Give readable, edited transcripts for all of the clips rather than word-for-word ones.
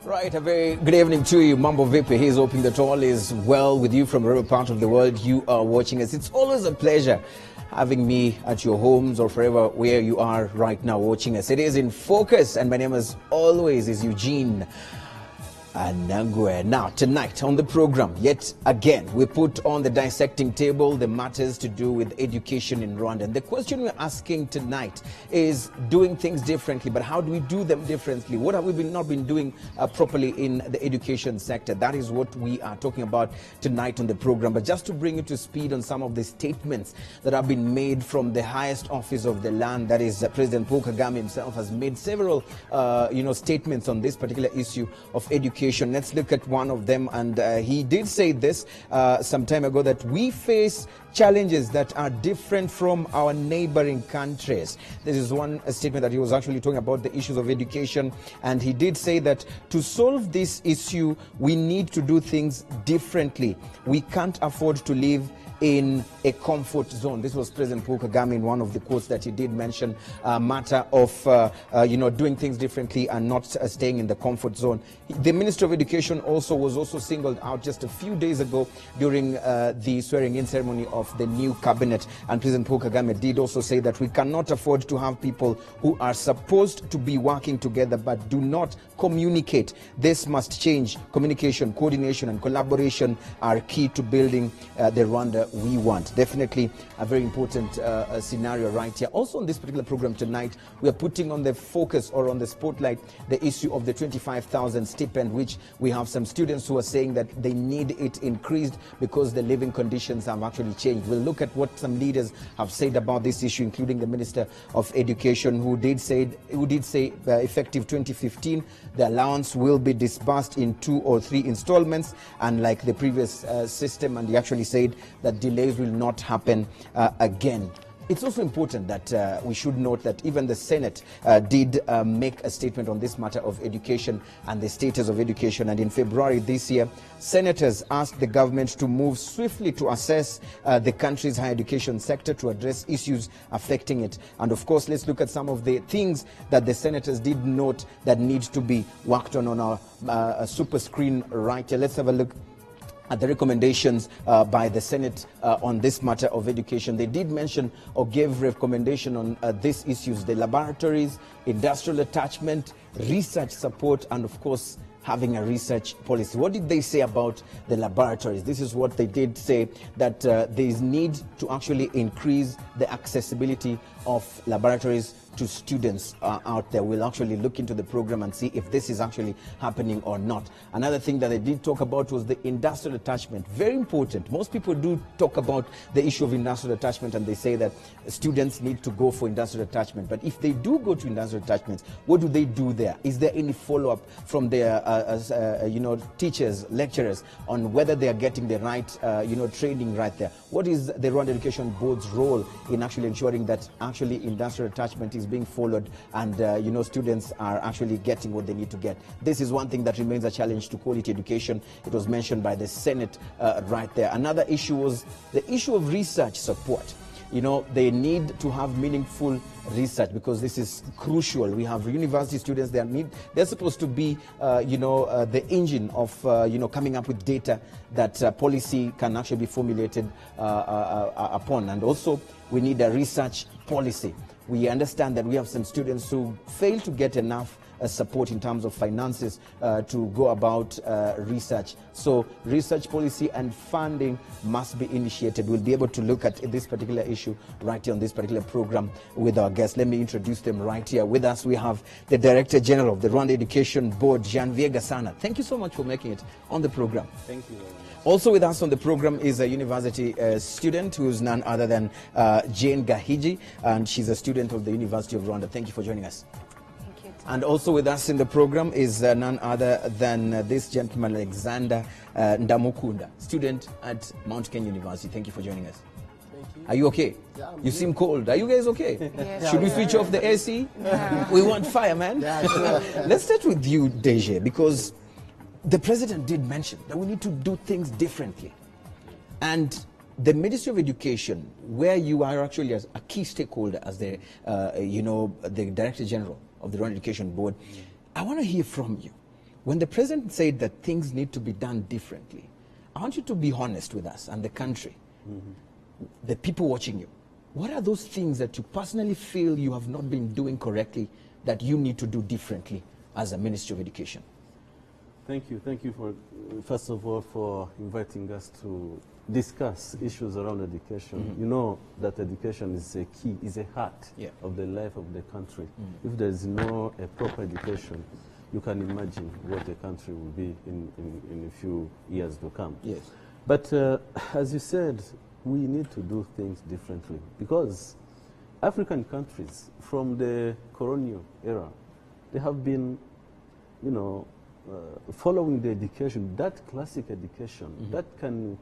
Right, a very good evening to you. Mambo Vipi. He's hoping that all is well with you from wherever part of the world you are watching us. It's always a pleasure having me at your homes or forever where you are right now watching us. It is In Focus, and my name as always is Eugene Anangwe. Now, tonight on the program, yet again, we put on the dissecting table the matters to do with education in Rwanda. And the question we're asking tonight is doing things differently, but how do we do them differently? What have we not been doing properly in the education sector? That is what we are talking about tonight on the program. But just to bring you to speed on some of the statements that have been made from the highest office of the land, that is President Paul Kagame himself has made several, statements on this particular issue of education. Let's look at one of them, and he did say this some time ago, that we face challenges that are different from our neighboring countries. This is one statement that he was actually talking about the issues of education, and he did say that to solve this issue, we need to do things differently. We can't afford to live in a comfort zone. This was President Paul Kagame in one of the quotes that he did mention, a matter of doing things differently and not staying in the comfort zone. The Minister of Education was also singled out just a few days ago during the swearing-in ceremony of the new cabinet, and President Paul Kagame did also say that we cannot afford to have people who are supposed to be working together but do not communicate. This must change. Communication, coordination and collaboration are key to building the Rwanda we want. Definitely a very important scenario right here. Also on this particular program tonight, we are putting on the focus or on the spotlight the issue of the 25,000 stipend, which we have some students who are saying that they need it increased because the living conditions have actually changed. We'll look at what some leaders have said about this issue, including the Minister of Education, who did say effective 2015, the allowance will be disbursed in 2 or 3 installments, unlike the previous system, and he actually said that delays will not happen again. It's also important that we should note that even the Senate did make a statement on this matter of education and the status of education. And in February this year, senators asked the government to move swiftly to assess the country's higher education sector to address issues affecting it. And of course, let's look at some of the things that the senators did note that need to be worked on our super screen right here. Let's have a look at the recommendations by the Senate on this matter of education. They did mention or gave recommendation on these issues: the laboratories, industrial attachment, research support, and of course having a research policy. What did they say about the laboratories? This is what they did say, that there is need to actually increase the accessibility of laboratories to students out there. We'll actually look into the program and see if this is actually happening or not. Another thing that they did talk about was the industrial attachment. Very important. Most people do talk about the issue of industrial attachment, and they say that students need to go for industrial attachment. But if they do go to industrial attachments, what do they do there? Is there any follow-up from their teachers, lecturers, on whether they are getting the right training right there? What is the Rwanda Education Board's role in actually ensuring that actually industrial attachment is being followed and students are actually getting what they need to get? This is one thing that remains a challenge to quality education. It was mentioned by the Senate right there. Another issue was the issue of research support. They need to have meaningful research because this is crucial. We have university students, they're supposed to be the engine of coming up with data that policy can actually be formulated upon. And also we need a research policy. We understand that we have some students who fail to get enough support in terms of finances to go about research. So research policy and funding must be initiated. We'll be able to look at this particular issue right here on this particular program with our guests. Let me introduce them right here. With us, we have the Director General of the Rwanda Education Board, Janvier Gasana. Thank you so much for making it on the program. Thank you. Also with us on the program is a university student who is none other than Jane Gahigi, and she's a student of the University of Rwanda. Thank you for joining us. Thank you. And also with us in the program is none other than this gentleman, Alexander Ndamukunda, student at Mount Kenya University. Thank you for joining us. Thank you. Are you okay? Yeah, you seem cold. Are you guys okay? Yes. Should we switch off the AC? Yeah. We want fire, man. Yeah, sure. Let's start with you, Deje, because the president did mention that we need to do things differently. And the Ministry of Education, where you are actually as a key stakeholder as the, the Director General of the Rwanda Education Board, I want to hear from you. When the president said that things need to be done differently, I want you to be honest with us and the country, the people watching you. What are those things that you personally feel you have not been doing correctly that you need to do differently as a Ministry of Education? Thank you. Thank you for, first of all, for inviting us to discuss issues around education. You know that education is a key, is a heart of the life of the country. If there is no a proper education, you can imagine what the country will be in a few years to come. Yes. But as you said, we need to do things differently because African countries from the colonial era, they have been, you know, following the education, that classic education, that can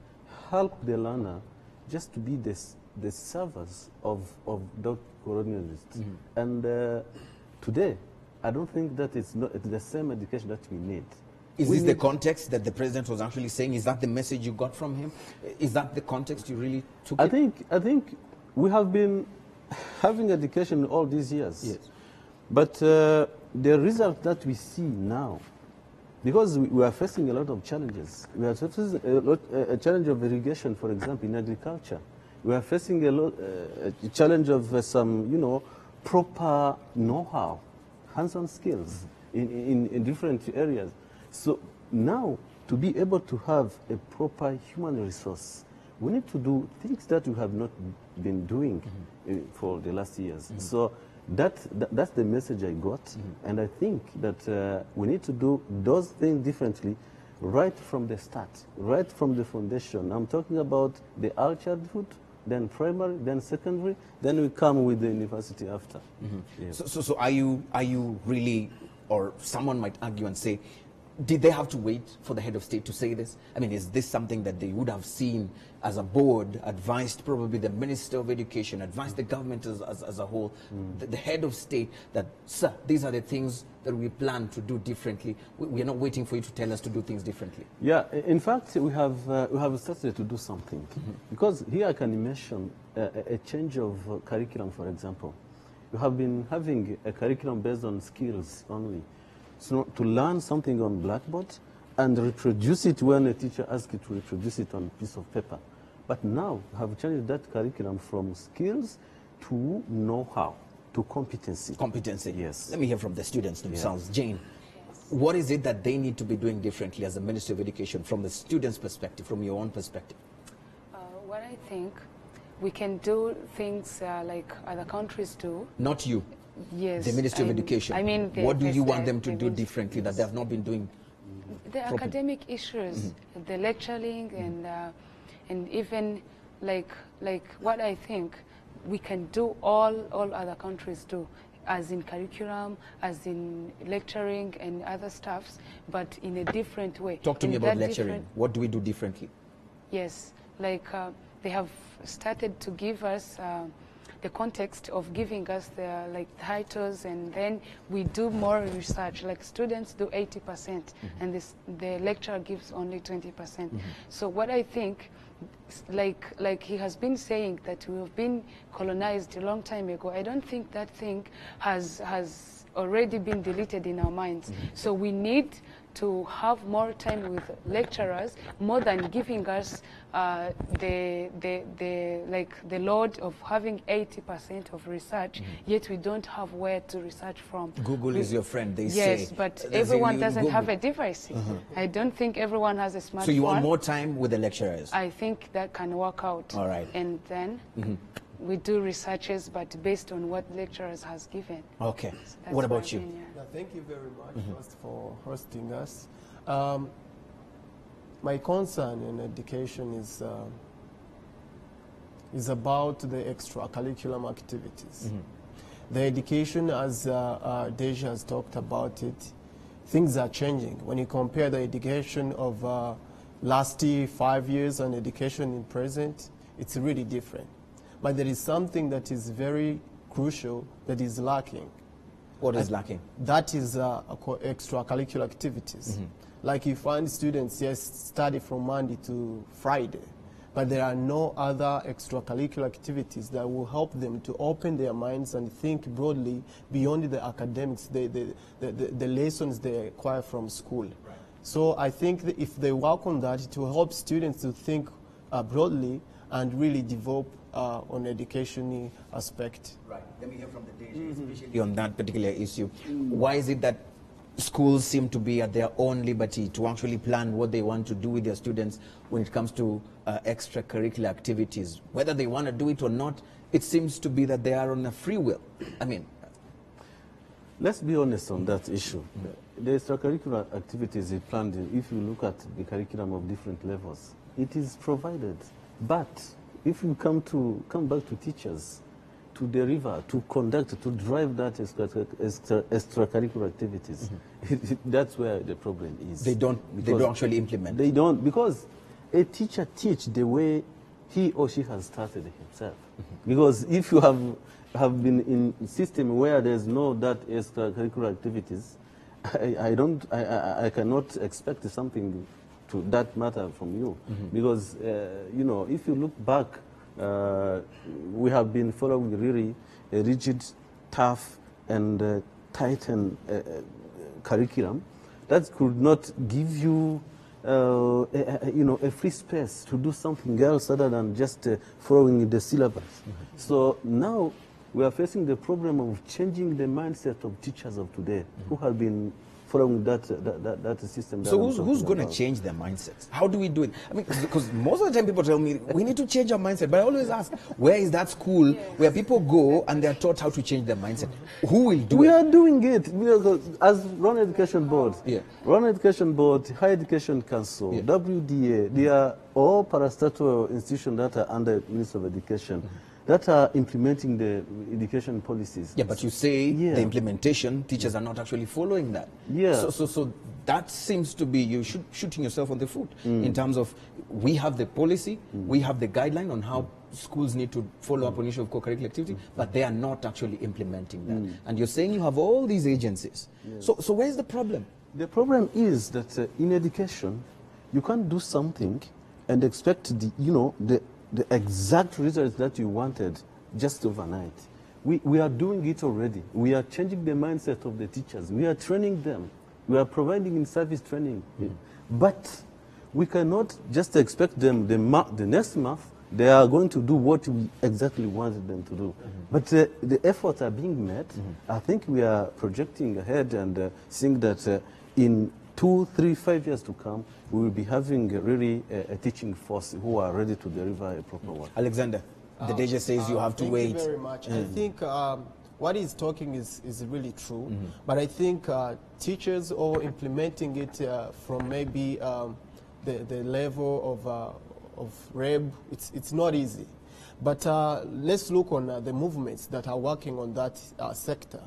help the learner just to be the servers of those colonialists. And today, I don't think that it's the same education that we need. Is this the context that the president was actually saying? Is that the message you got from him? Is that the context you really took? I think we have been having education all these years. Yes. But the result that we see now, because we are facing a lot of challenges. We are facing a challenge of irrigation, for example, in agriculture. We are facing a challenge of some, you know, proper know-how, hands-on skills in different areas. So now, to be able to have a proper human resource, we need to do things that we have not been doing for the last years. So that's the message I got, and I think that we need to do those things differently right from the start, right from the foundation. I'm talking about the early childhood, then primary, then secondary, then we come with the university after. Yes. So are you really, or someone might argue and say, did they have to wait for the head of state to say this? I mean, is this something that they would have seen as a board, advised probably the Minister of Education, advised the government as a whole, the head of state, that, sir, these are the things that we plan to do differently. We are not waiting for you to tell us to do things differently. Yeah, in fact, we have started to do something. Because here I can mention a change of curriculum, for example. We have been having a curriculum based on skills only. So to learn something on blackboard and reproduce it when a teacher asks you to reproduce it on a piece of paper. But now we have changed that curriculum from skills to know-how, to competency. Competency. Yes. Let me hear from the students themselves. Jane, what is it that they need to be doing differently as a Ministry of Education from the students' perspective, from your own perspective? What I think, we can do things like other countries do. Not you. Yes. The Ministry of Education. I mean, what do you want them to do differently that they have not been doing? The academic issues, the lecturing, and even like what I think we can do all other countries do, as in curriculum, as in lecturing and other stuffs, but in a different way. Talk to me about lecturing. What do we do differently? Yes, like they have started to give us the context of giving us the titles, and then we do more research. Like students do 80%, and the lecturer gives only 20%. So what I think, like he has been saying that we have been colonized a long time ago, I don't think that thing has already been deleted in our minds. So we need to have more time with lecturers, more than giving us the load of having 80% of research, yet we don't have where to research from. Google is your friend, they say. Yes, but everyone doesn't have a device. I don't think everyone has a smartphone. So you want more time with the lecturers? I think that can work out. All right. And then we do researches, but based on what lecturers has given. Okay. That's what about you? Yeah, thank you very much first for hosting us. My concern in education is about the extracurriculum activities. The education, as Deja has talked about it, things are changing. When you compare the education of last 5 years and education in present, it's really different. But there is something that is very crucial that is lacking. What is lacking? That is extracurricular activities. Like you find students, yes, study from Monday to Friday, but there are no other extracurricular activities that will help them to open their minds and think broadly beyond the academics, the lessons they acquire from school. Right. So I think that if they work on that, it will help students to think broadly and really develop on education aspect. Right. Let me hear from the DG, especially on that particular issue. Why is it that schools seem to be at their own liberty to actually plan what they want to do with their students when it comes to extracurricular activities? Whether they want to do it or not, it seems to be that they are on a free will. I mean, let's be honest on that issue. The extracurricular activities is planned, if you look at the curriculum of different levels, it is provided. But if you come back to teachers, to deliver, to conduct, to drive that extracurricular activities, that's where the problem is. They don't actually implement. They don't, because a teacher teach the way he or she has started himself. Because if you have been in a system where there's no that extracurricular activities, I cannot expect something to that matter from you. Because you know, if you look back, we have been following really a rigid, tough, and tightened curriculum that could not give you, you know, a free space to do something else other than just following the syllabus. So now we are facing the problem of changing the mindset of teachers of today who have been following that system. So who's going to change their mindsets? How do we do it? I mean, because most of the time people tell me, we need to change our mindset. But I always ask, where is that school where people go and they're taught how to change their mindset? Who will do it? We are doing it. As Rwanda Education Board, Rwanda Education Board, Higher Education Council, WDA, they are all parastatal institutions that are under the Ministry of Education. That are implementing the education policies. Yeah, but you say the implementation, teachers are not actually following that. Yeah. So that seems to be you shooting yourself on the foot in terms of we have the policy, we have the guideline on how schools need to follow up on issue of co-curricular activity, but they are not actually implementing that. And you're saying you have all these agencies. So where's the problem? The problem is that in education, you can't do something and expect the exact results that you wanted just overnight. We are doing it already. We are changing the mindset of the teachers. We are training them. We are providing in-service training. But we cannot just expect them the next month they are going to do what we exactly wanted them to do. But the efforts are being made. I think we are projecting ahead and seeing that in 2, 3, 5 years to come, we will be having really a teaching force who are ready to deliver a proper work. Alexander, the DG says you have to wait. Thank you very much. I think what he's talking is really true, but I think teachers are implementing it from maybe the level of REB. It's not easy. But let's look on the movements that are working on that sector.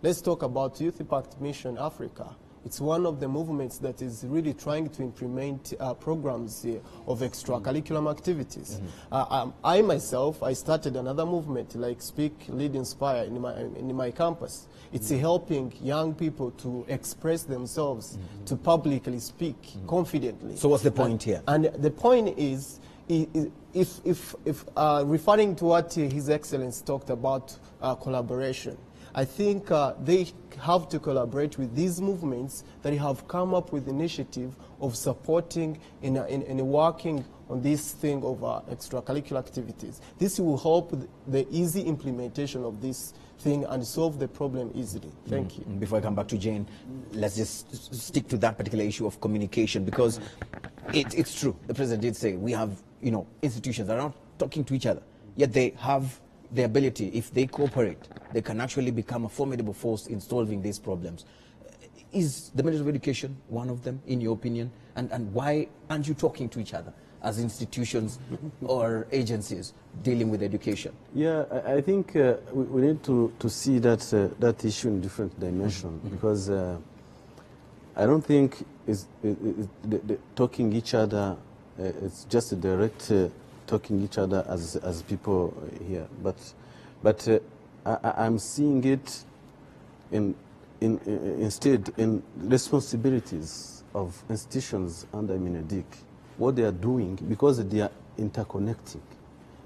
Let's talk about Youth Impact Mission Africa. It's one of the movements that is really trying to implement programs of extracurricular activities. I myself, I started another movement like Speak, Lead, Inspire in my campus. It's helping young people to express themselves, to publicly speak confidently. So what's the point here? And the point is, if referring to what His Excellency talked about collaboration, I think they have to collaborate with these movements that have come up with initiative of supporting in working on this thing of extracurricular activities. This will help the easy implementation of this thing and solve the problem easily. Thank you. Before I come back to Jane, let's just stick to that particular issue of communication, because it's true. The President did say we have institutions that are not talking to each other, yet they have the ability, if they cooperate, they can actually become a formidable force in solving these problems. Is the Ministry of Education one of them, in your opinion? And why aren't you talking to each other as institutions or agencies dealing with education? Yeah, I think we need to see that issue in different dimensions, because I don't think the talking each other, it's just a direct talking each other as people here, but I'm seeing it instead in responsibilities of institutions under Mineduc, what they are doing, because they are interconnecting,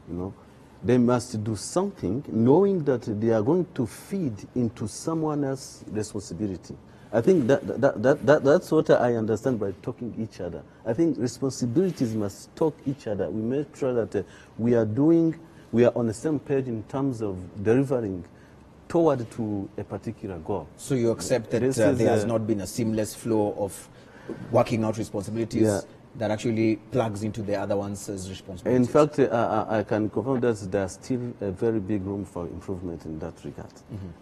you know. They must do something knowing that they are going to feed into someone else's responsibility. I think that's what I understand by talking each other. I think responsibilities must talk each other. We make sure that we are on the same page in terms of delivering toward to a particular goal. So you accept that there has not been a seamless flow of working out responsibilities that actually plugs into the other one's responsibilities? In fact, I can confirm that there's still a very big room for improvement in that regard.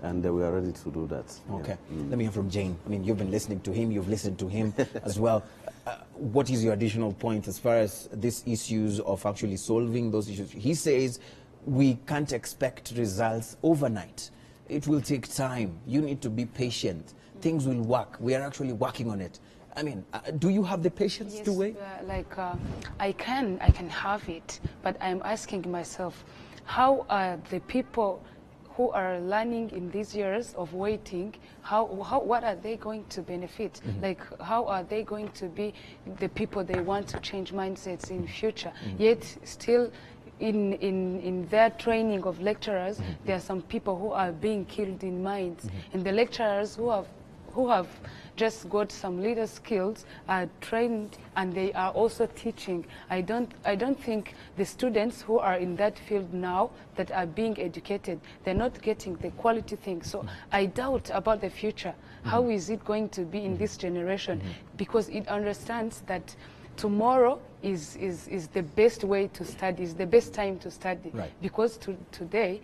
And we are ready to do that. Okay. Let me hear from Jane. I mean, you've been listening to him, you've listened to him as well. What is your additional point as far as these issues of actually solving those issues? He says we can't expect results overnight. It will take time. You need to be patient. Things will work. We are actually working on it. I mean, do you have the patience to wait? I can have it, but I'm asking myself, how are the people who are learning in these years of waiting, what are they going to benefit? Like, how are they going to be the people they want to change mindsets in future? Yet still, in their training of lecturers, there are some people who are being killed in mines, and the lecturers who have just got some leader skills are trained, and they are also teaching. I don't think the students who are in that field now that are being educated, they're not getting the quality things. So I doubt about the future. How is it going to be in this generation? Because it understands that tomorrow is the best way to study, is the best time to study. Right. Because today,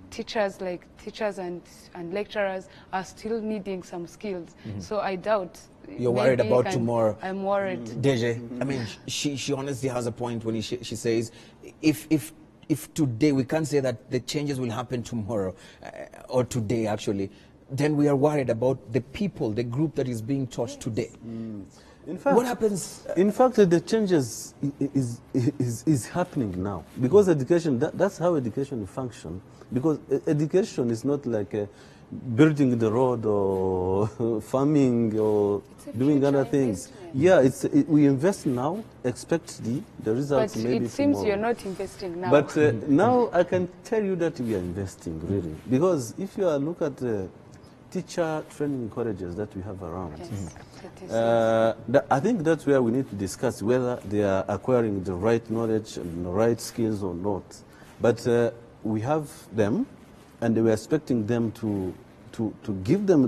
teachers and lecturers are still needing some skills. So I doubt. You're worried about tomorrow. I'm worried. Deje, I mean, she honestly has a point when she says, if today, we can't say that the changes will happen tomorrow, or today actually, then we are worried about the people, the group that is being taught today. In fact, what happens? In fact, the changes is happening now, because education. That's how education functions. Because education is not like building the road or farming or doing other things. Yeah, we invest now, expect the results maybe tomorrow. But it seems you're not investing now. But now I can tell you that we are investing, really. Because if you look at the teacher training colleges that we have around, I think that's where we need to discuss whether they are acquiring the right knowledge and the right skills or not. But we have them, and we are expecting them to give them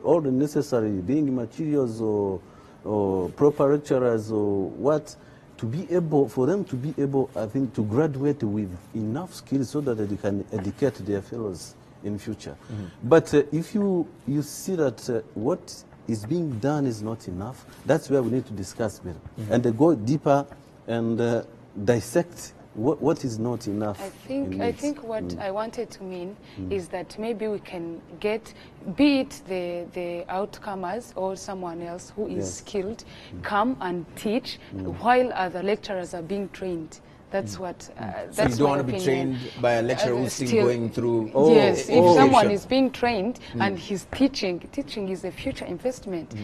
all the necessary being materials or proper lecturers or what, for them to be able, I think, to graduate with enough skills so that they can educate their fellows in future. But if you see that what is being done is not enough, that's where we need to discuss better and go deeper and dissect what is not enough. I think what I wanted to mean is that maybe we can get, be it the outcomers or someone else who is skilled, come and teach while other lecturers are being trained. That's what. So you don't want to be trained by a lecturer who's still going through. Yes, if someone is being trained and he's teaching is a future investment.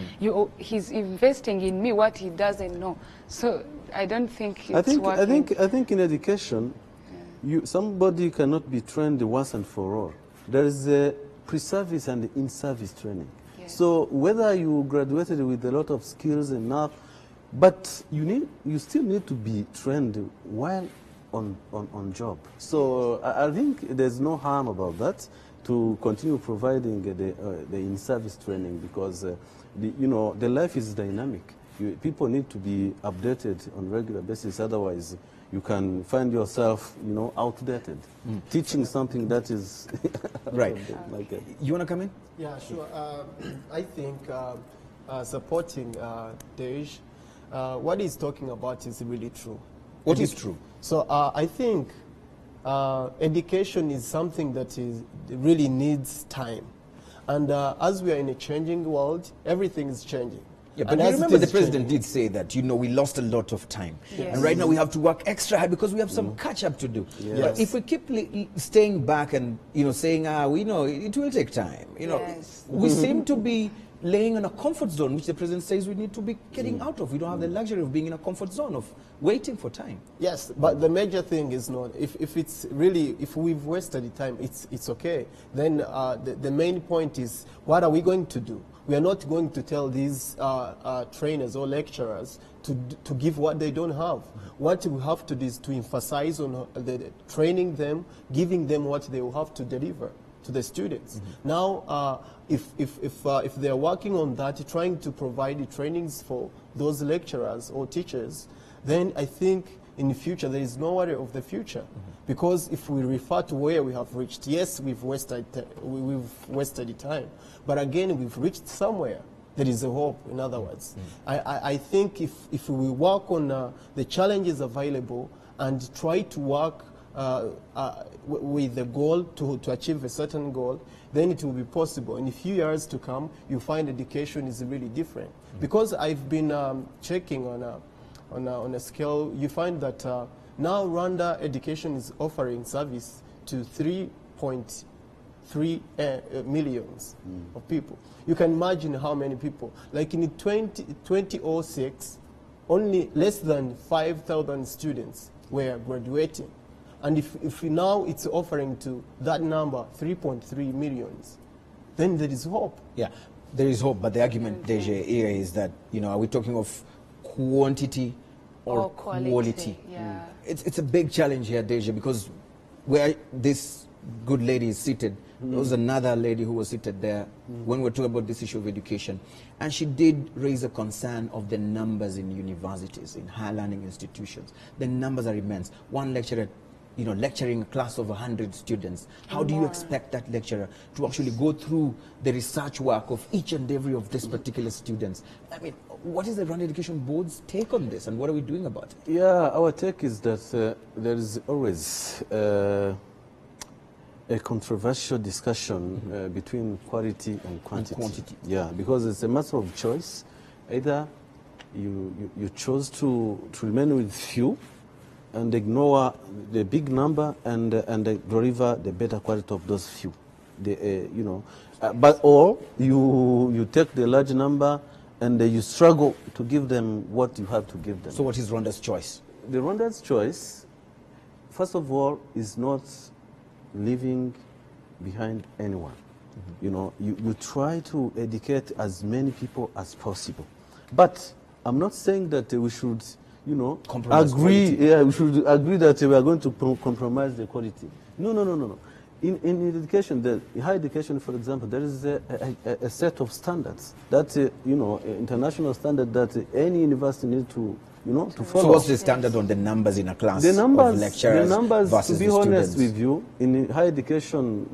He's investing in me what he doesn't know. So I don't think it's working. I think in education, somebody cannot be trained once and for all. There is a pre-service and in-service training. Yes. So whether you graduated with a lot of skills enough, but you still need to be trained while on job. So I think there's no harm about that, to continue providing the in-service training, because the life is dynamic. People need to be updated on a regular basis, otherwise you can find yourself outdated, teaching something that is right. You want to come in? Yeah, sure. I think supporting Dej, what he's talking about is really true. What is true? So I think education is something that really needs time. And as we are in a changing world, everything is changing. Yeah, but you remember the president did say that, we lost a lot of time. Yes. And right now we have to work extra hard because we have some catch-up to do. Yes. But if we keep staying back and, saying, we know it will take time, we seem to be laying in a comfort zone, which the president says we need to be getting out of. We don't have the luxury of being in a comfort zone of waiting for time. Yes, but the major thing is not, if it's really, if we've wasted the time, it's okay. Then the main point is, what are we going to do? We are not going to tell these trainers or lecturers to give what they don't have. What we have to do is to emphasize on training them, giving them what they will have to deliver to the students. Now, if they are working on that, trying to provide the trainings for those lecturers or teachers, then I think in the future there is no worry of the future. Because if we refer to where we have reached, yes, we've wasted the time, but again, we've reached somewhere. There is a hope, in other words. I think if we work on the challenges available and try to work with the goal to achieve a certain goal, then it will be possible. In a few years to come, you find education is really different. Because I've been checking on a scale, you find that now Rwanda education is offering service to 3.3 millions of people. You can imagine how many people. Like in 2006, only less than 5,000 students were graduating. And if now it's offering to that number, 3.3 millions, then there is hope. Yeah, there is hope, but the argument, Deje, here is that, are we talking of quantity or quality? Yeah. It's a big challenge here, Deje, because where this good lady is seated, there was another lady who was seated there when we were talking about this issue of education, and she did raise a concern of the numbers in universities, in higher learning institutions. The numbers are immense. One lecturer, lecturing a class of 100 students. How do you expect that lecturer to actually go through the research work of each and every of these particular students? I mean, what is the Rwanda Education Board's take on this, and what are we doing about it? Yeah, our take is that there is always a controversial discussion between quality and quantity. Yeah, because it's a matter of choice. Either you chose to remain with few and ignore the big number and deliver the better quality of those few. Or you take the large number and you struggle to give them what you have to give them. So what is Rwanda's choice? The Rwanda's choice, first of all, is not leaving behind anyone. You try to educate as many people as possible. But I'm not saying that we should, agree. Yeah, we should agree that we are going to compromise the quality. No. In education, higher education, for example, there is a set of standards that international standard that any university needs to to follow. So what's the standard on the numbers in a class of lecturers? The numbers, versus to be honest with you, in higher education,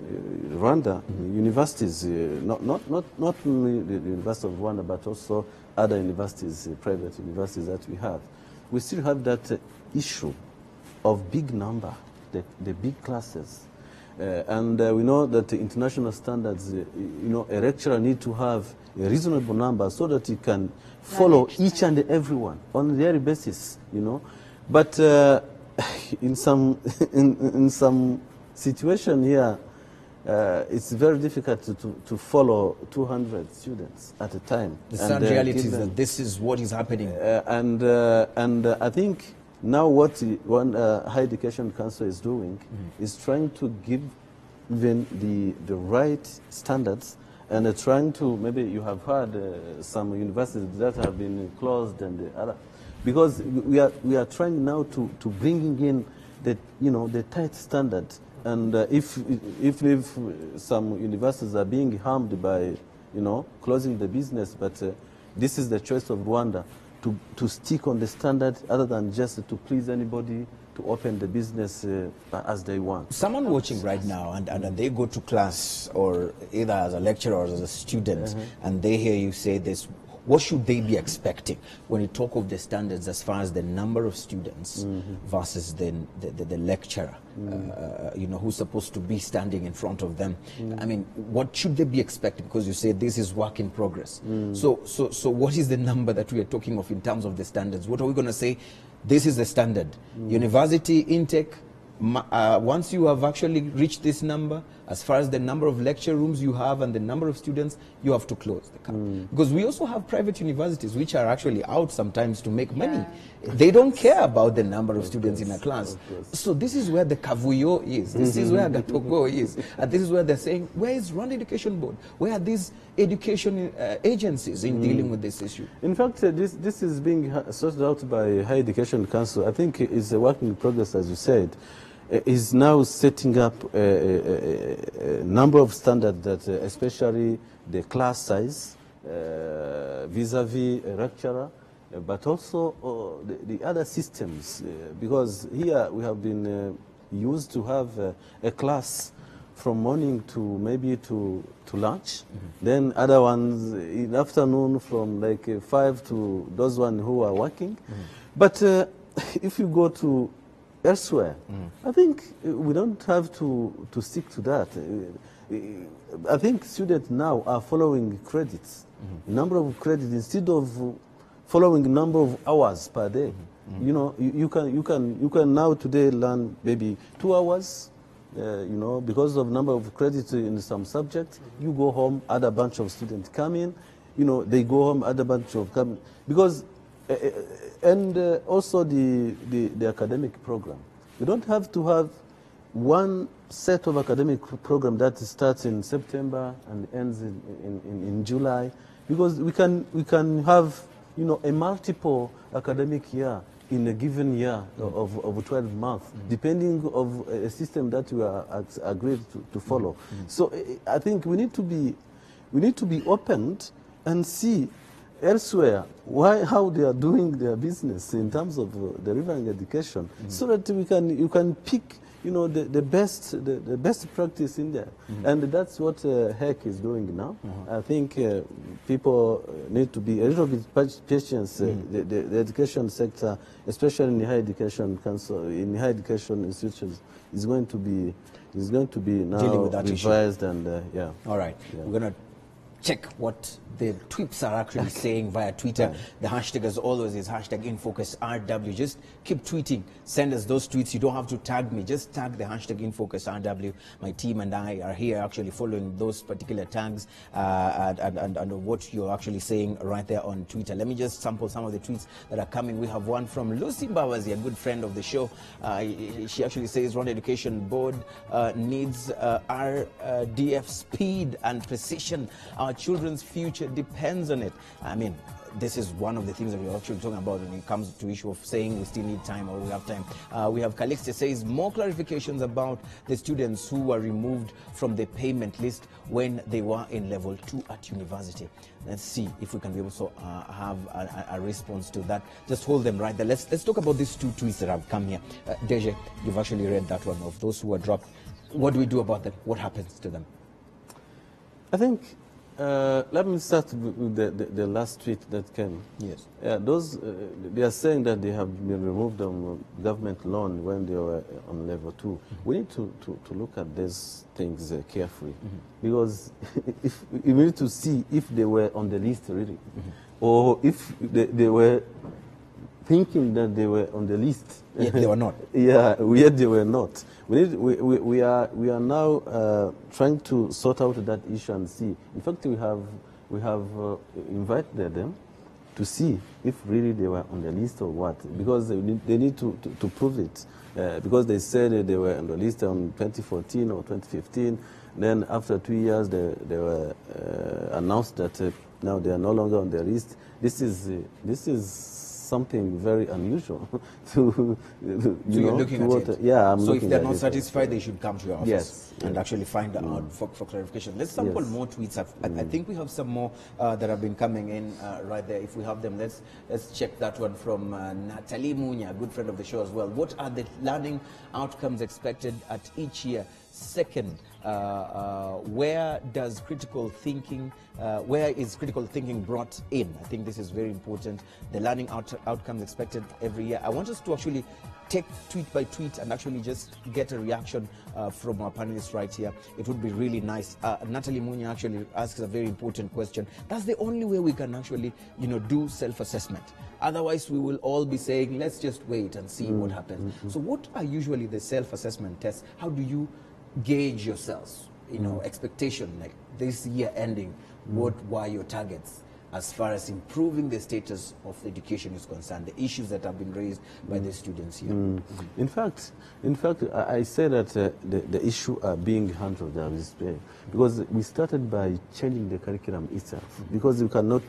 Rwanda, universities, not only the University of Rwanda, but also other universities, private universities that we have, we still have that issue of big number, the big classes. And we know that the international standards, a lecturer needs to have a reasonable number so that he can follow each and every one on a daily basis, But in some situation here, it's very difficult to follow 200 students at a time. The sad reality is that this is what is happening. And I think now what one Higher Education Council is doing is trying to give even the right standards, and trying to, maybe you have heard some universities that have been closed and the other, because we are trying now to bringing in the tight standard, and if some universities are being harmed by closing the business, but this is the choice of Rwanda to stick on the standard other than just to please anybody to open the business as they want. Someone watching right now and they go to class, or either as a lecturer or as a student, and they hear you say this, what should they be expecting when you talk of the standards as far as the number of students versus the lecturer, who's supposed to be standing in front of them? I mean, what should they be expecting? Because you say this is work in progress. So what is the number that we are talking of in terms of the standards? What are we going to say? This is the standard. University intake, once you have actually reached this number, As far as the number of lecture rooms you have and the number of students, you have to close the cap. Because we also have private universities which are actually out sometimes to make money. They don't care about the number of students in a class. So this is where the Kavuyo is. This is where Gatogo is. And this is where they're saying, where is Rwanda Education Board? Where are these education agencies in dealing with this issue? In fact, this is being sorted out by Higher Education Council. I think it's a work in progress, as you said. Is now setting up a number of standards that, especially the class size, vis-a-vis a lecturer, but also the other systems, because here we have been used to have a class from morning to maybe to lunch, then other ones in afternoon from like 5 to those ones who are working. But if you go to elsewhere, I think we don't have to stick to that. I think students now are following credits, number of credits instead of following number of hours per day. You know, you can now today learn maybe 2 hours. You know, because of number of credits in some subjects, you go home, other bunch of students come in. You know, they go home, other bunch of come because. And also the academic program. You don't have to have one set of academic program that starts in September and ends in July, because we can have, you know, a multiple academic year in a given year of 12 months, depending of a system that we are agreed to follow. So I think we need to be opened and see elsewhere how they are doing their business in terms of delivering education, so that you can pick, you know, the best practice in there, and that's what HEC is doing now. I think people need to be a little bit patient. The education sector, especially in the higher education council, in higher education institutions, is going to be now dealing with that revised issue. And yeah. All right, we're going to check what the tweets are actually saying via Twitter. The hashtag, as always, is hashtag InFocusRW. Just keep tweeting. Send us those tweets. You don't have to tag me. Just tag the hashtag InFocusRW. My team and I are here actually following those particular tags and what you're actually saying right there on Twitter. Let me just sample some of the tweets that are coming. We have one from Lucy Bawazi, a good friend of the show. She actually says Rwanda Education Board needs RDF speed and precision. Our children's future depends on it. I mean, this is one of the things that we're actually talking about when it comes to issue of saying we still need time or we have time. We have Calixte says more clarifications about the students who were removed from the payment list when they were in level 2 at university. Let's see if we can be able to have a response to that. Just hold them right there. Let's talk about these two tweets that have come here. Deje, you've actually read that one of those who were dropped. What do we do about them? What happens to them? I think let me start with the last tweet that came. Yes. Those they are saying that they have been removed on government loan when they were on level 2. We need to look at these things carefully, because if we need to see if they were on the list really, or if they were thinking that they were on the list. Yet they were not. Yeah, yet they were not. We are now trying to sort out that issue and see. In fact, we have invited them to see if really they were on the list or what, because they need to prove it. Because they said they were on the list on 2014 or 2015. Then after 2 years, they were announced that now they are no longer on the list. This is something very unusual. So you're looking at it? Yeah, I'm so looking if they're at not it. satisfied, they should come to your office. Yes. And actually find out for clarification. Let's sample more tweets. I think we have some more that have been coming in right there. If we have them, let's check that one from Natalie Munya, a good friend of the show as well. What are the learning outcomes expected at each year? Second, where is critical thinking brought in? I think this is very important. The learning outcomes expected every year. I want us to actually take tweet by tweet and actually just get a reaction from our panelists right here. It would be really nice. Natalie Munya actually asks a very important question. That's the only way we can actually, do self-assessment. Otherwise, we will all be saying, let's just wait and see what happens. So what are usually the self-assessment tests? How do you gauge yourselves? you know, expectation, like this year ending, what were your targets as far as improving the status of education is concerned, the issues that have been raised by the students here? In fact, I say that the issue are being handled there is because we started by changing the curriculum itself, because you cannot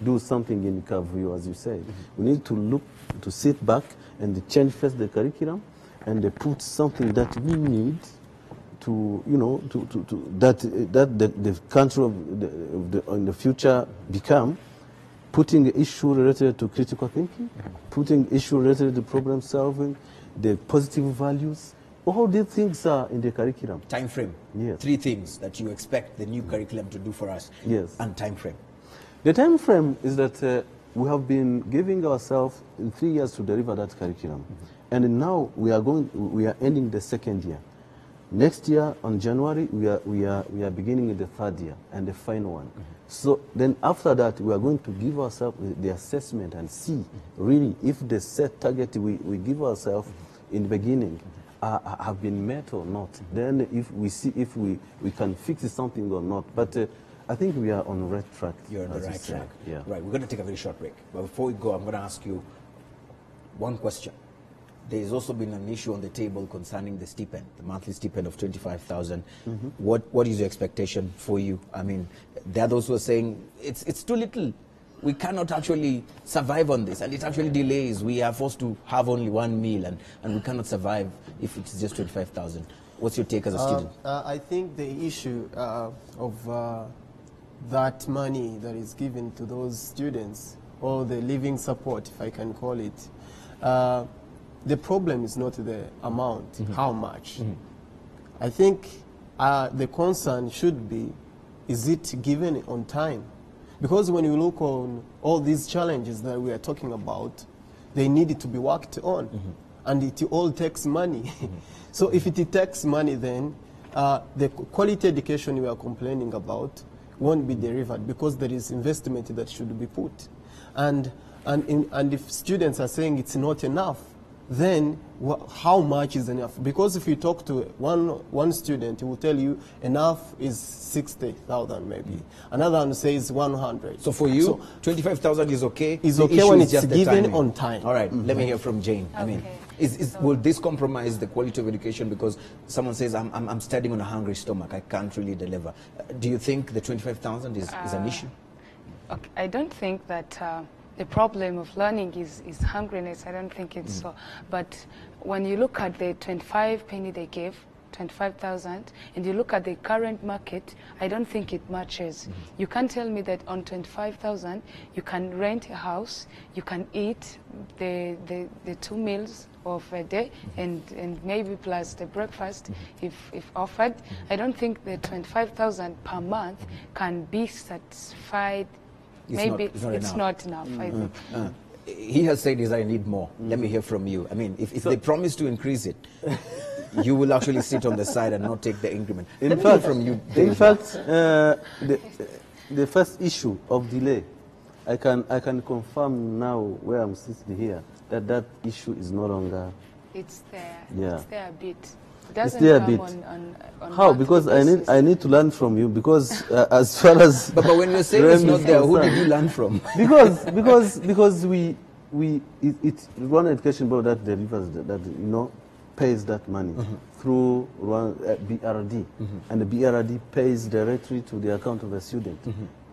do something in Kavuyo, as you said. We need to sit back and change first the curriculum and put something that we need to, you know, that the country in the future become, putting issue related to critical thinking, putting issue related to problem solving, the positive values. All these things are in the curriculum. Time frame. Yes. 3 things that you expect the new curriculum to do for us. Yes. And time frame. The time frame is that we have been giving ourselves in 3 years to deliver that curriculum. And now we are ending the 2nd year. Next year, on January, we are beginning in the 3rd year and the final one. So then after that, we are going to give ourselves the assessment and see really if the set target we give ourselves in the beginning have been met or not. Then if we see if we can fix something or not. But I think we are on the right track. You're on the right track. Yeah. Right, we're going to take a very short break. But before we go, I'm going to ask you one question. There's also been an issue on the table concerning the stipend, the monthly stipend of 25,000. What is your expectation for you? I mean, there are those who are saying it's too little. We cannot actually survive on this, and it actually delays. We are forced to have only one meal, and we cannot survive if it's just 25,000. What's your take as a student? I think the issue of that money that is given to those students, or the living support, if I can call it, the problem is not the amount, how much. I think the concern should be, is it given on time? Because when you look on all these challenges that we are talking about, they need to be worked on. And it all takes money. So if it takes money, then the quality education we are complaining about won't be delivered, because there is investment that should be put. And if students are saying it's not enough, then how much is enough? Because if you talk to one student, he will tell you enough is 60,000 maybe. Another one says 100. So for you, 25,000 is okay? Is okay when it's given on time. All right, let me hear from Jane. Okay. I mean, will this compromise the quality of education because someone says, I'm studying on a hungry stomach, I can't really deliver? Do you think the 25,000 is an issue? Okay. I don't think that the problem of learning is hungriness. I don't think it's so. But when you look at the 25 penny they gave, 25,000, and you look at the current market, I don't think it matches. You can't tell me that on 25,000 you can rent a house, you can eat the 2 meals of a day, and maybe plus the breakfast if offered. I don't think the 25,000 per month can be satisfied. Maybe it's not enough. I think. He has said I need more. Let me hear from you. I mean, if they promise to increase it, you will actually sit on the side and not take the increment. In fact, the first issue of delay, I can confirm now where I'm sitting here that issue is no longer. It's there. Yeah. It's there a bit. It's there a bit. How? Because I need to learn from you, because as far as but when you're saying it's not there, who did you learn from? because it's Rwanda Education Board that delivers that pays that money through BRD, and the BRD pays directly to the account of the student.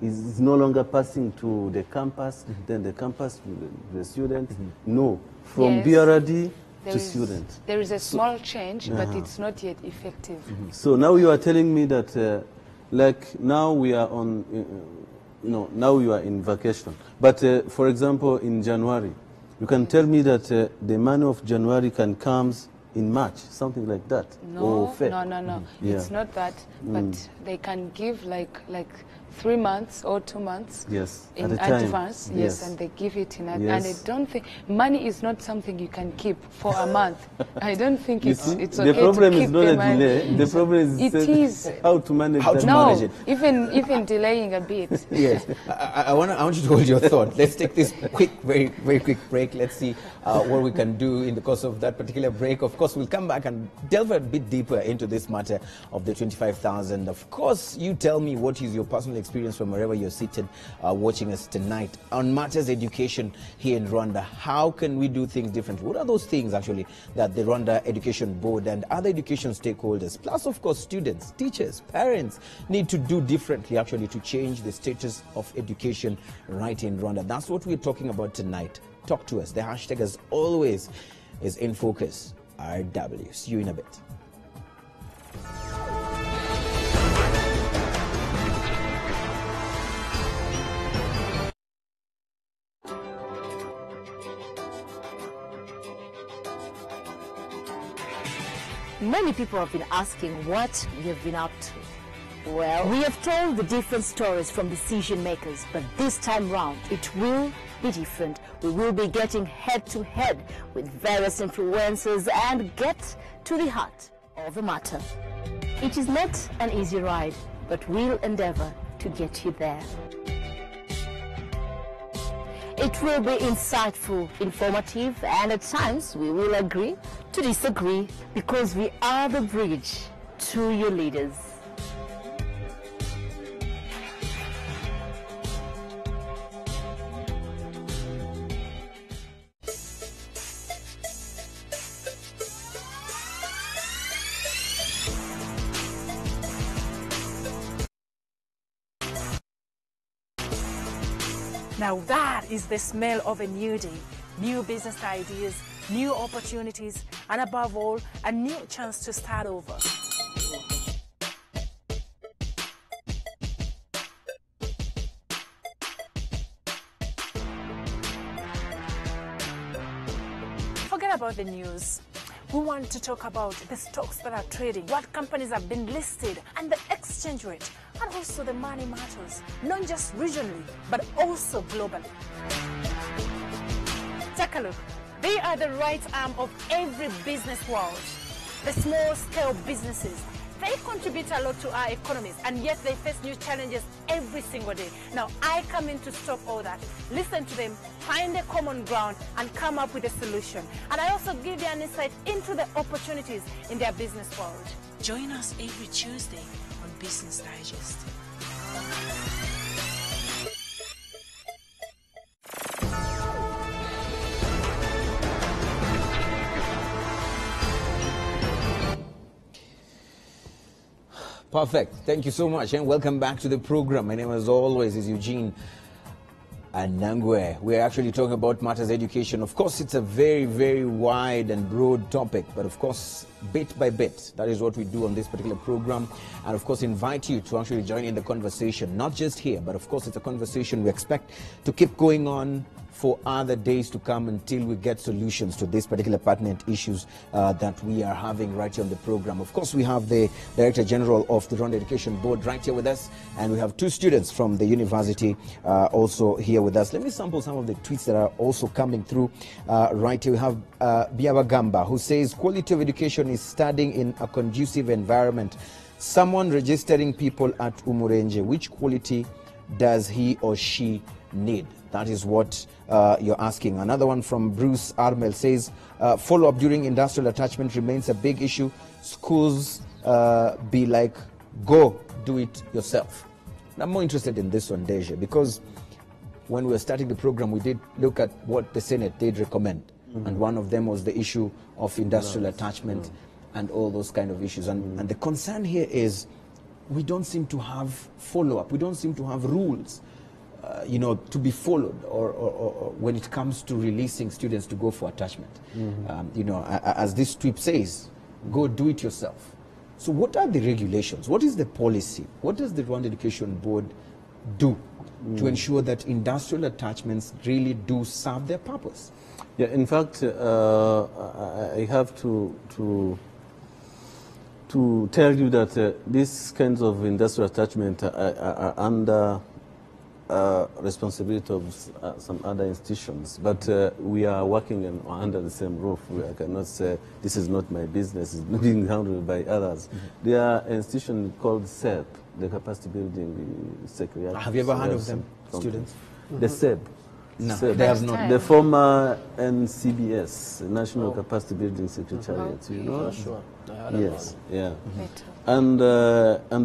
It's no longer passing to the campus, then the campus to the student. No, from BRD to students. There is a small change, but it's not yet effective. So now you are telling me that, like now we are on, now you are in vacation. But for example, in January, you can tell me that the money of January can come in March, something like that. No, or no. Yeah. It's not that. But they can give like 3 months or 2 months Yes, in at a time. advance. Yes. And they give it in advance. Yes. And I don't think money is not something you can keep for a month. I don't think You it's see, it's the okay problem to keep is not the a money. delay. The problem It is is. how to manage How that to No, manage it. even delaying a bit. Yes, I want you to hold your thought. Let's take this very quick break. Let's see what we can do in the course of that particular break. Of course, we'll come back and delve a bit deeper into this matter of the 25,000. Of course, you tell me what is your personal experience from wherever you're seated watching us tonight on matters education here in Rwanda. How can we do things differently? What are those things actually that the Rwanda Education Board and other education stakeholders, plus of course students, teachers, parents, need to do differently actually to change the status of education right in Rwanda? That's what we're talking about tonight. Talk to us. The hashtag, as always, is InFocusRW. See you in a bit. Many people have been asking what we have been up to. Well, we have told the different stories from decision makers, but this time round, it will be different. We will be getting head to head with various influencers and get to the heart of the matter. It is not an easy ride, but we'll endeavor to get you there. It will be insightful, informative, and at times we will agree to disagree because we are the bridge to your leaders. Now that is the smell of a new day, new business ideas, new opportunities, and above all, a new chance to start over. Forget about the news. We want to talk about the stocks that are trading, what companies have been listed, and the exchange rate, and also the money matters, not just regionally, but also globally. Take a look. They are the right arm of every business world. The small-scale businesses, they contribute a lot to our economies, and yet they face new challenges every single day. Now, I come in to stop all that. Listen to them, find a common ground, and come up with a solution. And I also give you an insight into the opportunities in their business world. Join us every Tuesday on Business Digest. Perfect. Thank you so much, and welcome back to the program. My name, as always, is Eugene Anangwe. We're actually talking about matters education. Of course, it's a very wide and broad topic, but of course, bit by bit, that is what we do on this particular program. And of course, invite you to actually join in the conversation, not just here, but of course, it's a conversation we expect to keep going on for other days to come until we get solutions to these particular pertinent issues that we are having right here on the program. Of course, we have the Director General of the Rwanda Education Board right here with us, and we have two students from the university also here with us. Let me sample some of the tweets that are also coming through right here. We have Biabagamba, who says, quality of education is studying in a conducive environment. Someone registering people at Umurenje, which quality does he or she need? That is what you're asking. Another one from Bruce Armel says, follow-up during industrial attachment remains a big issue. Schools be like, go do it yourself. And I'm more interested in this one, Deja, because when we were starting the program, we did look at what the Senate did recommend. And one of them was the issue of industrial attachment and all those kind of issues. And the concern here is we don't seem to have follow-up. We don't seem to have rules to be followed, or when it comes to releasing students to go for attachment. As this tweet says, go do it yourself. So what are the regulations? What is the policy? What does the Rwanda Education Board do to ensure that industrial attachments really do serve their purpose? Yeah, in fact, I have to to tell you that these kinds of industrial attachment are under responsibility of some other institutions, but we are working under the same roof. I cannot say this is not my business, it's being handled by others. There are institutions called SEB, the Capacity Building Secretariat. Have you ever heard of them, students? The SEB. No, SEB. they have not. The former NCBS, National Capacity Building Secretariat. You know? Sure. Yes, yeah. And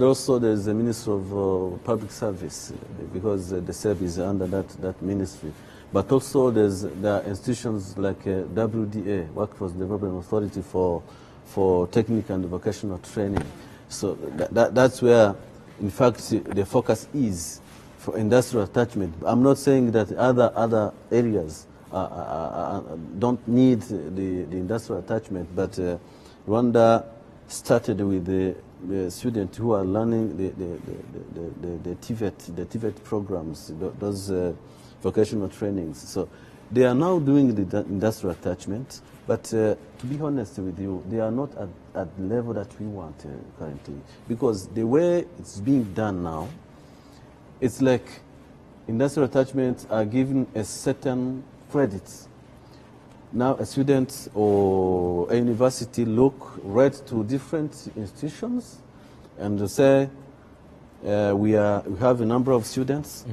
also there's the Ministry of Public Service, because the SEB is under that ministry. But also there are institutions like WDA, Workforce Development Authority for Technical and Vocational Training. So that's where, in fact, the focus is for industrial attachment. I'm not saying that other areas don't need the industrial attachment, but Rwanda started with the students who are learning the TVET programs, those vocational trainings. So they are now doing the industrial attachment, but to be honest with you, they are not at the level that we want currently, because the way it's being done now, it's like industrial attachments are given a certain credits. Now a student or a university right to different institutions and to say, we have a number of students,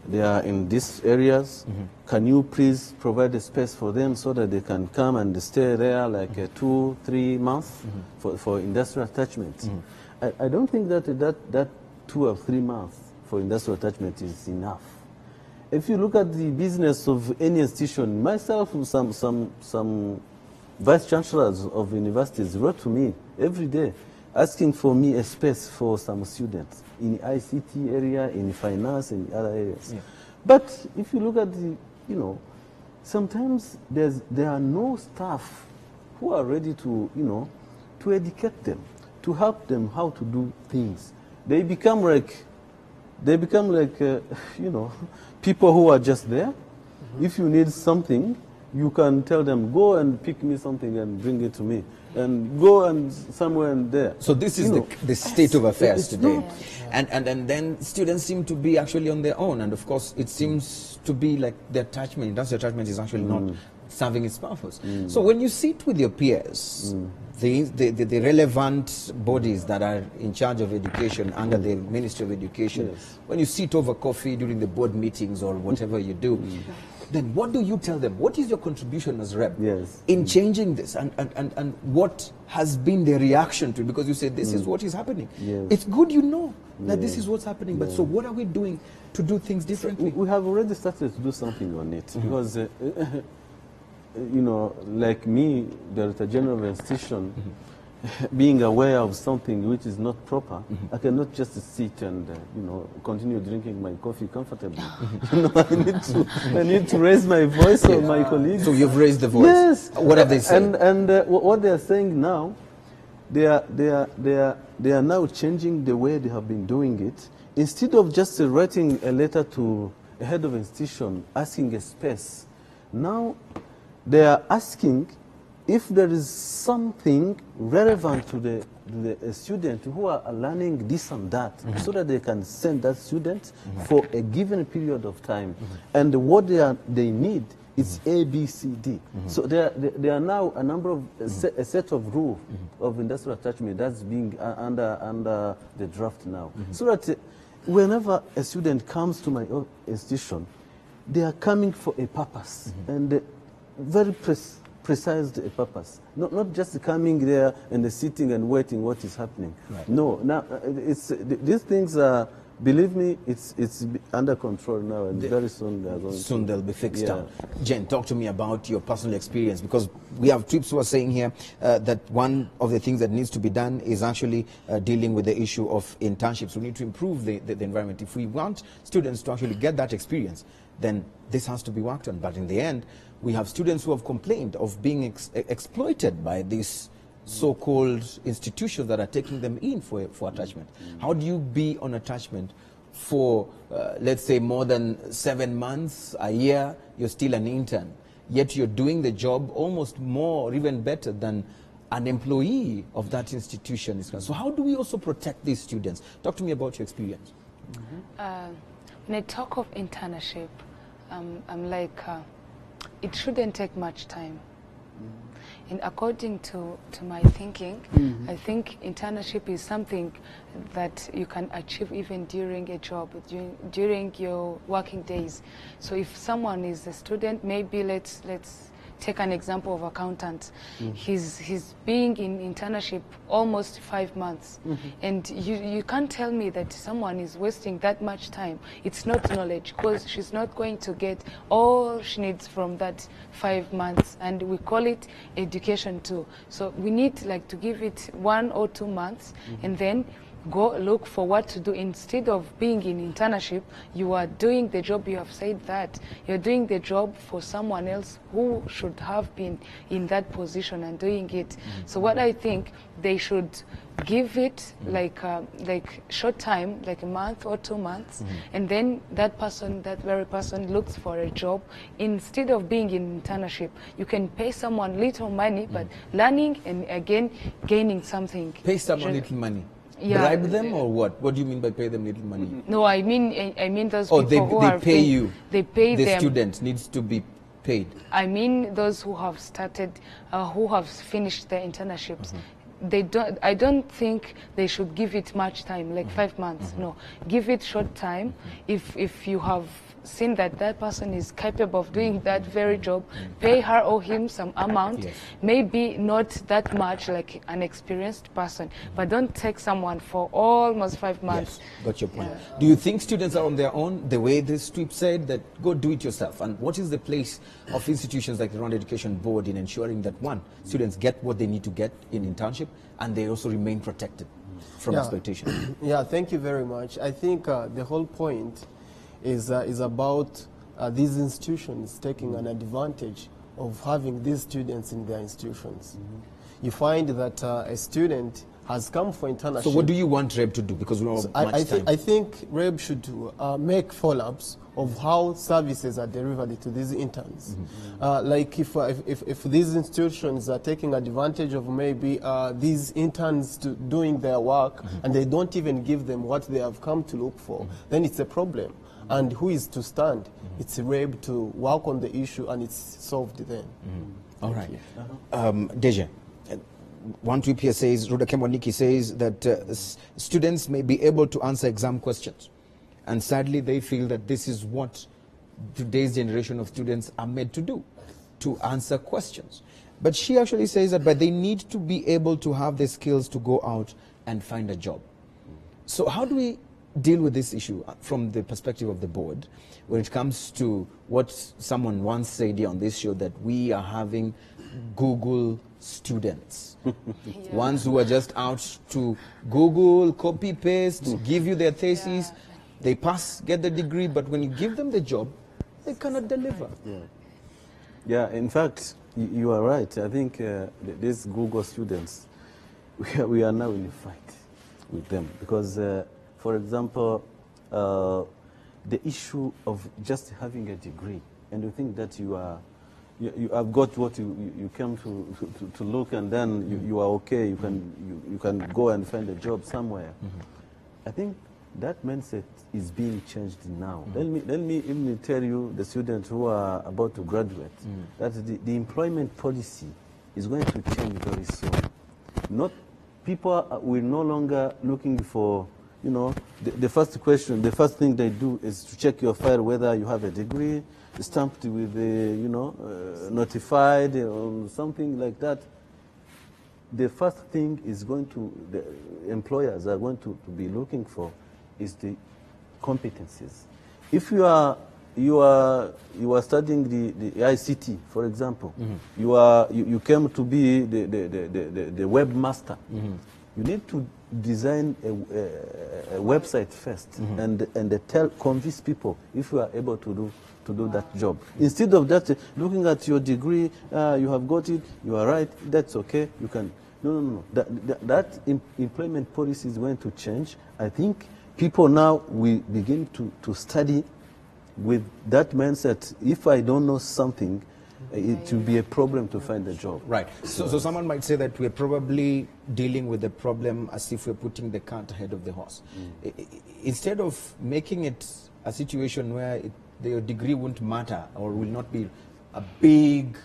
they are in these areas, can you please provide a space for them so that they can come and stay there like 2-3 months for industrial attachment. I don't think that 2 or 3 months for industrial attachment is enough. If you look at the business of any institution, myself, some vice chancellors of universities wrote to me every day asking for me a space for some students in the ICT area, in finance, in other areas. Yeah. But if you look at the, sometimes there are no staff who are ready to, to educate them, to help them how to do things. They become like, people who are just there. If you need something, you can tell them, go and pick me something and bring it to me. And go and somewhere and there. So this is the state of affairs today. And then students seem to be actually on their own. And of course, it seems to be like the attachment, industrial attachment is actually not serving its purpose. So when you sit with your peers, the relevant bodies that are in charge of education under the Ministry of Education, when you sit over coffee during the board meetings or whatever you do, then what do you tell them? What is your contribution as rep in changing this? And what has been the reaction to it? Because you say this is what is happening. It's good that this is what's happening, but so what are we doing to do things differently? We have already started to do something on it, because like me, Director General of the institution, being aware of something which is not proper, I cannot just sit and continue drinking my coffee comfortably. I need to raise my voice on my colleagues. So you've raised the voice. Yes. What have they said? And what they are saying now, they are now changing the way they have been doing it. Instead of just writing a letter to a head of institution asking a space, now they are asking if there is something relevant to the student who are learning this and that, so that they can send that student for a given period of time. And what they need is A, B, C, D. So there are now a number of a set of rules of industrial attachment that's being under the draft now. So that whenever a student comes to my institution, they are coming for a purpose, and very precise purpose. Not just coming there and sitting and waiting what is happening. No, now these things are, believe me, it's under control now, and very soon they're going they'll be fixed out. Jen, talk to me about your personal experience, because we have troops who are saying here that one of the things that needs to be done is actually dealing with the issue of internships. We need to improve the environment. If we want students to actually get that experience, then this has to be worked on. But in the end, we have students who have complained of being exploited by these so-called institutions that are taking them in for attachment. How do you be on attachment for, let's say, more than 7 months, a year? You're still an intern, yet you're doing the job almost more or even better than an employee of that institution is concerned. So how do we also protect these students? Talk to me about your experience. When I talk of internship, I'm like, it shouldn't take much time. And according to my thinking, I think internship is something that you can achieve even during a job, during your working days. So if someone is a student, maybe let's take an example of accountant. He's being in internship almost 5 months, and you can't tell me that someone is wasting that much time. It's not knowledge, because she's not going to get all she needs from that 5 months, and we call it education too. So we need like to give it 1 or 2 months, and then go look for what to do. Instead of being in internship, you are doing the job. You have said that you're doing the job for someone else who should have been in that position and doing it. So what I think, they should give it like short time, like a month or 2 months, and then that very person looks for a job. Instead of being in internship, you can pay someone little money, but learning and again gaining something. Pay someone little money. Yeah. Bribe them or what? What do you mean by pay them little money? No, I mean those Oh, people who they are pay you. They pay the them. student needs to be paid. I mean those who have started, who have finished their internships. They don't. I don't think they should give it much time, like 5 months. No, give it short time. If you have seen that that person is capable of doing that very job, pay her or him some amount. Yes. Maybe not that much like an experienced person, but don't take someone for almost 5 months. Yes, got your point. Do you think students are on their own, the way this tweet said, that go do it yourself? And what is the place of institutions like the Rwanda Education Board in ensuring that, one, students get what they need to get in internship, and they also remain protected from exploitation? Yeah, thank you very much. I think the whole point is about these institutions taking an advantage of having these students in their institutions. You find that a student has come for internship. So what do you want REB to do? Because we don't have much time. I think REB should make follow-ups of how services are delivered to these interns. Like if these institutions are taking advantage of maybe these interns doing their work, and they don't even give them what they have come to look for, then it's a problem. And who is to stand? It's REB to work on the issue, and it's solved then. All right. Deja, one tweet here says, Ruda Kemwaniki says that students may be able to answer exam questions. And sadly, they feel that this is what today's generation of students are made to do, to answer questions. But she actually says that they need to be able to have the skills to go out and find a job. So how do we deal with this issue from the perspective of the board when it comes to what someone once said here on this show, that we are having Google students? Ones who are just out to Google, copy, paste, give you their thesis, they pass, get the degree, but when you give them the job, they cannot deliver. Yeah, in fact, you are right. I think these Google students, we are now in a fight with them because for example, the issue of just having a degree, and you think that you have got what you came to look, and then you are okay. You can go and find a job somewhere. I think that mindset is being changed now. Let me even tell you, the students who are about to graduate, that the employment policy is going to change very soon. People will no longer looking for. You know, the first question, the first thing they do is to check your file whether you have a degree, stamped with notified or something like that. The first thing is the employers are going to be looking for is the competencies. If you are studying the ICT, for example, you came to be the webmaster. You need to design a website first and convince people if you are able to do that job. Instead of that, looking at your degree, you have got it, you are right, that's okay, you can. No. That employment policy is going to change. I think people now will begin to study with that mindset. If I don't know something, it will be a problem to find a job. Right. So someone might say that we're probably dealing with the problem as if we're putting the cart ahead of the horse. Instead of making it a situation where the degree won't matter or will not be a big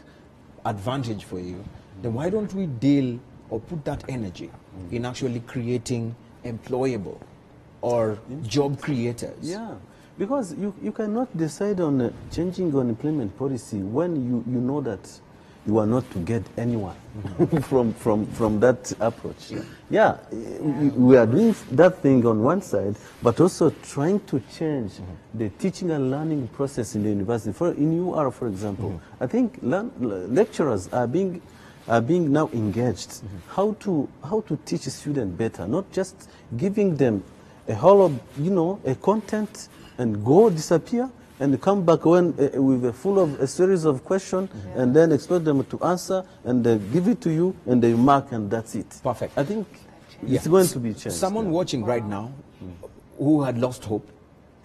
advantage for you, then why don't we deal or put that energy in actually creating employable or job creators? Yeah, because you cannot decide on changing unemployment policy when you know that you are not to get anyone from that approach. We are doing that thing on one side, but also trying to change the teaching and learning process in the university. In UR, for example, I think lecturers are being now engaged how to teach students better, not just giving them a whole of a content and go disappear and come back when with a series of questions and then expect them to answer and they give it to you and they mark and that's it. Perfect. I think it's going to be changed. Someone watching right now who had lost hope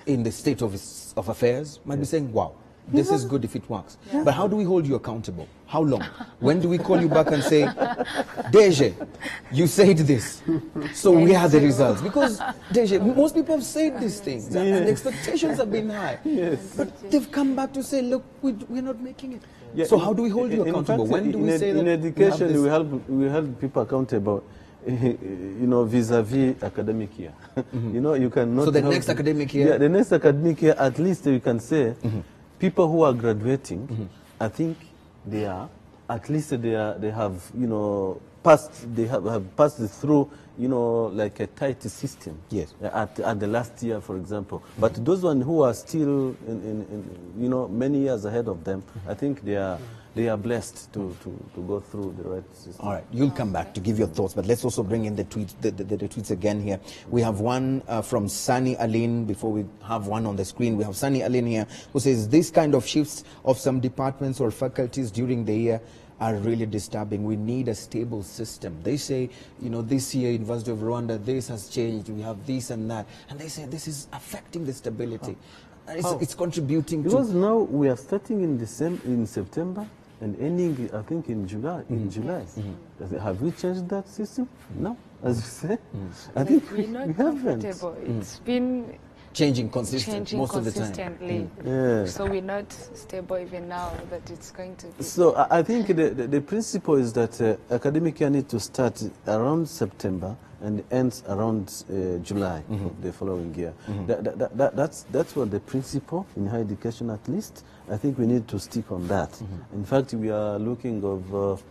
in the state of affairs might be saying, wow, this is good if it works. But how do we hold you accountable? How long? When do we call you back and say, Deje, you said this, so we are the results? Because, Deje, most people have said these things, and the expectations have been high. But they've come back to say, look, we're not making it. So how do we hold you accountable? In fact, when do we say that? In education, we hold people accountable. Vis-a-vis academic year. You cannot. So the next academic year? Yeah, the next academic year, at least you can say, people who are graduating, I think they are, at least they have, passed, they have passed through, like a tight system. Yes. At the last year, for example. But those ones who are still, many years ahead of them, I think they are blessed to go through the right system. All right, you'll come back to give your thoughts, but let's also bring in the tweets, the tweets again here. We have one from Sunny Aline. Before we have one on the screen, we have Sunny Aline here who says, this kind of shifts of some departments or faculties during the year are really disturbing. We need a stable system. They say, this year, University of Rwanda, this has changed. We have this and that. And they say this is affecting the stability. It's contributing because now we are starting in September and ending, I think, in July. Have we changed that system? No, as you say. I think we haven't. It's been changing consistently most of the time. So we're not stable even now that it's going to be. So I think the principle is that academic year needs to start around September and ends around July the following year. That's what the principle in higher education, at least. I think we need to stick on that. In fact, we are looking of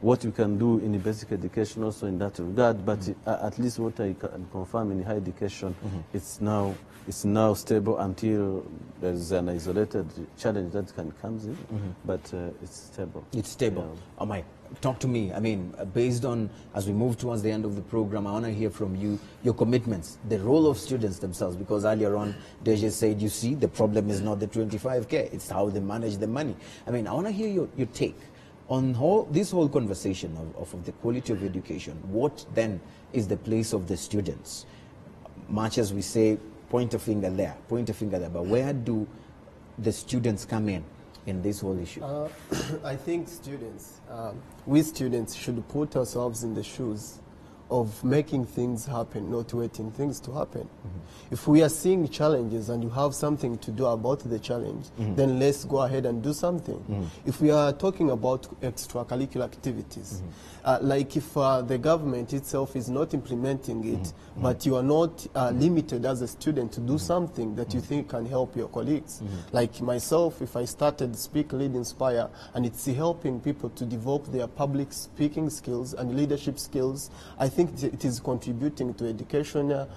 what we can do in the basic education also in that regard, but at least what I can confirm in higher education, it's now stable until there's an isolated challenge that comes in, but it's stable. It's stable. Amai, talk to me. I mean, based on, as we move towards the end of the program, I want to hear from you, your commitments, the role of students themselves, because earlier on, Deje said, you see, the problem is not the 25K, it's how they manage the money. I mean, I want to hear your take on this whole conversation of the quality of education. What then is the place of the students? Much as we say, point a finger there, but where do the students come in this whole issue? I think we students should put ourselves in the shoes of making things happen, not waiting things to happen. If we are seeing challenges and you have something to do about the challenge, then let's go ahead and do something. If we are talking about extracurricular activities, like if the government itself is not implementing it, but you are not limited as a student to do something that you think can help your colleagues. Like myself, if I started Speak, Lead, Inspire, and it's helping people to develop their public speaking skills and leadership skills, I think it is contributing to education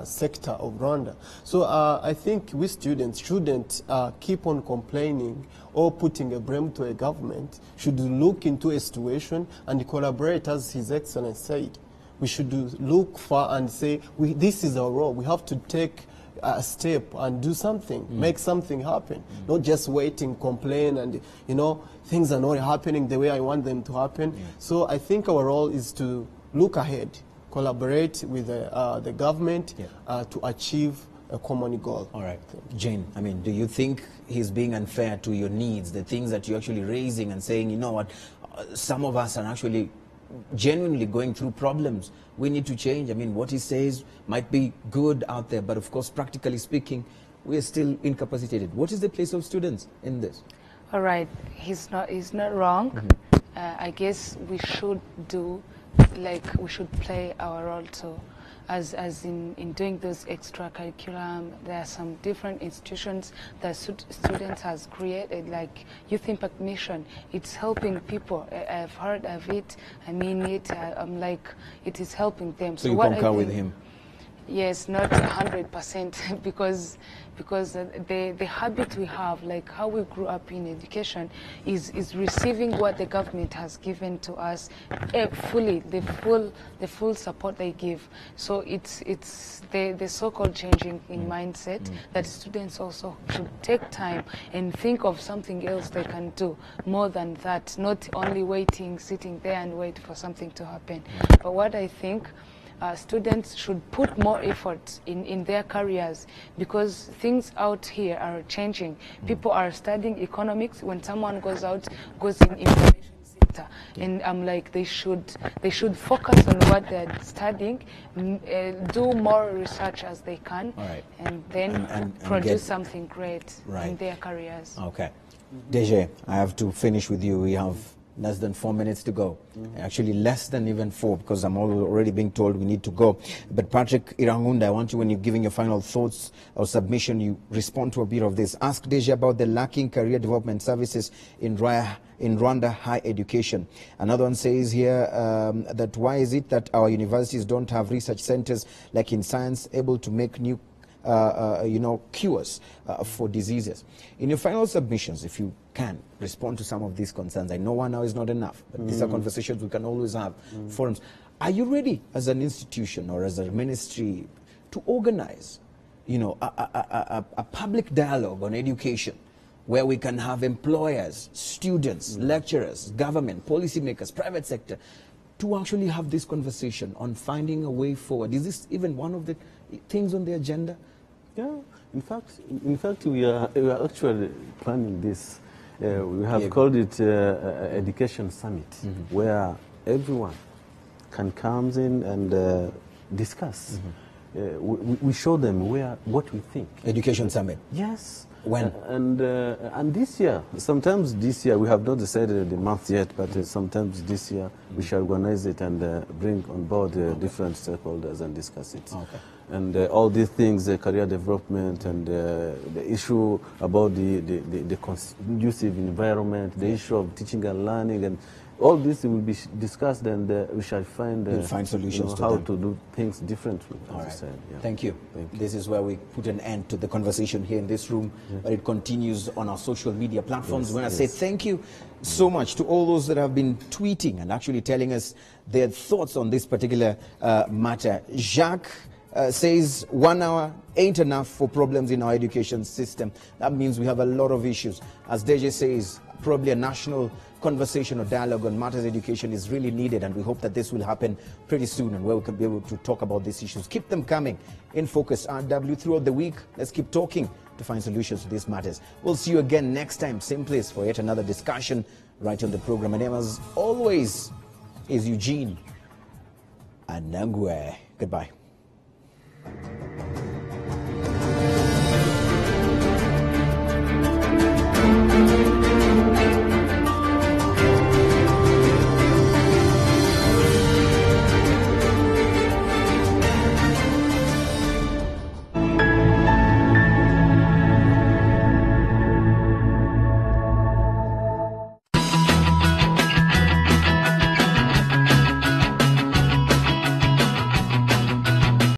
sector of Rwanda. So I think we students shouldn't keep on complaining or putting a blame to a government. Should look into a situation and collaborate, as His Excellency said. We should look far and say, this is our role. We have to take a step and do something, make something happen. Not just waiting, complain, and things are not happening the way I want them to happen. So I think our role is to look ahead, collaborate with the government to achieve a common goal. All right. Jane, I mean, do you think he's being unfair to your needs, the things that you're actually raising and saying, you know what, some of us are actually genuinely going through problems. We need to change. I mean, what he says might be good out there, but of course, practically speaking, we are still incapacitated. What is the place of students in this? All right, he's not wrong. I guess we should we should play our role too. As in doing those extracurriculum, there are some different institutions that students has created, like Youth Impact Mission. It's helping people. I've heard of it. I mean it. I'm like, it is helping them. So you concur with him? Yes, not 100%, because the habit we have, like how we grew up in education, is receiving what the government has given to us fully, the full support they give. So it's the so-called changing in mindset that students also should take time and think of something else they can do more than that, not only sitting there and wait for something to happen. But what I think, students should put more effort in their careers, because things out here are changing. People are studying economics. When someone goes in information sector, and I'm like, they should focus on what they're studying, do more research as they can, and then and produce something great in their careers. Okay. Deje, I have to finish with you. We have less than 4 minutes to go. Actually, less than even 4, because I'm already being told we need to go. But Patrick Irangunda, I want you, when you're giving your final thoughts or submission, you respond to a bit of this. Ask Deje about the lacking career development services in Rwanda high education. Another one says here that why is it that our universities don't have research centers like in science able to make new cures for diseases. In your final submissions, if you can, respond to some of these concerns. I know 1 hour is not enough, but these are conversations we can always have, forums. Are you ready as an institution or as a ministry to organize, a public dialogue on education, where we can have employers, students, lecturers, government, policymakers, private sector, to actually have this conversation on finding a way forward? Is this even one of the things on the agenda? Yeah, in fact, we are actually planning this. We have called it Education Summit, where everyone can come in and discuss. We show them what we think. Education Summit. Yes. When? And this year, sometimes this year, we have not decided the month yet, but sometimes this year we shall organize it and bring on board different stakeholders and discuss it. Okay. And all these things, career development and the issue about the conducive environment, the issue of teaching and learning, and all this will be discussed, and we shall find solutions to how them. to do things differently. All right. Said, yeah. Thank you. This is where we put an end to the conversation here in this room, but it continues on our social media platforms. When I say thank you so much to all those that have been tweeting and actually telling us their thoughts on this particular matter. Jacques says 1 hour ain't enough for problems in our education system. That means we have a lot of issues. As Deje says, probably a national conversation or dialogue on matters education is really needed, and we hope that this will happen pretty soon, and where we can be able to talk about these issues. Keep them coming. InFocusRW throughout the week. Let's keep talking to find solutions to these matters. We'll see you again next time, same place, for yet another discussion right on the program. My name, as always, is Eugene Anangwe. Goodbye.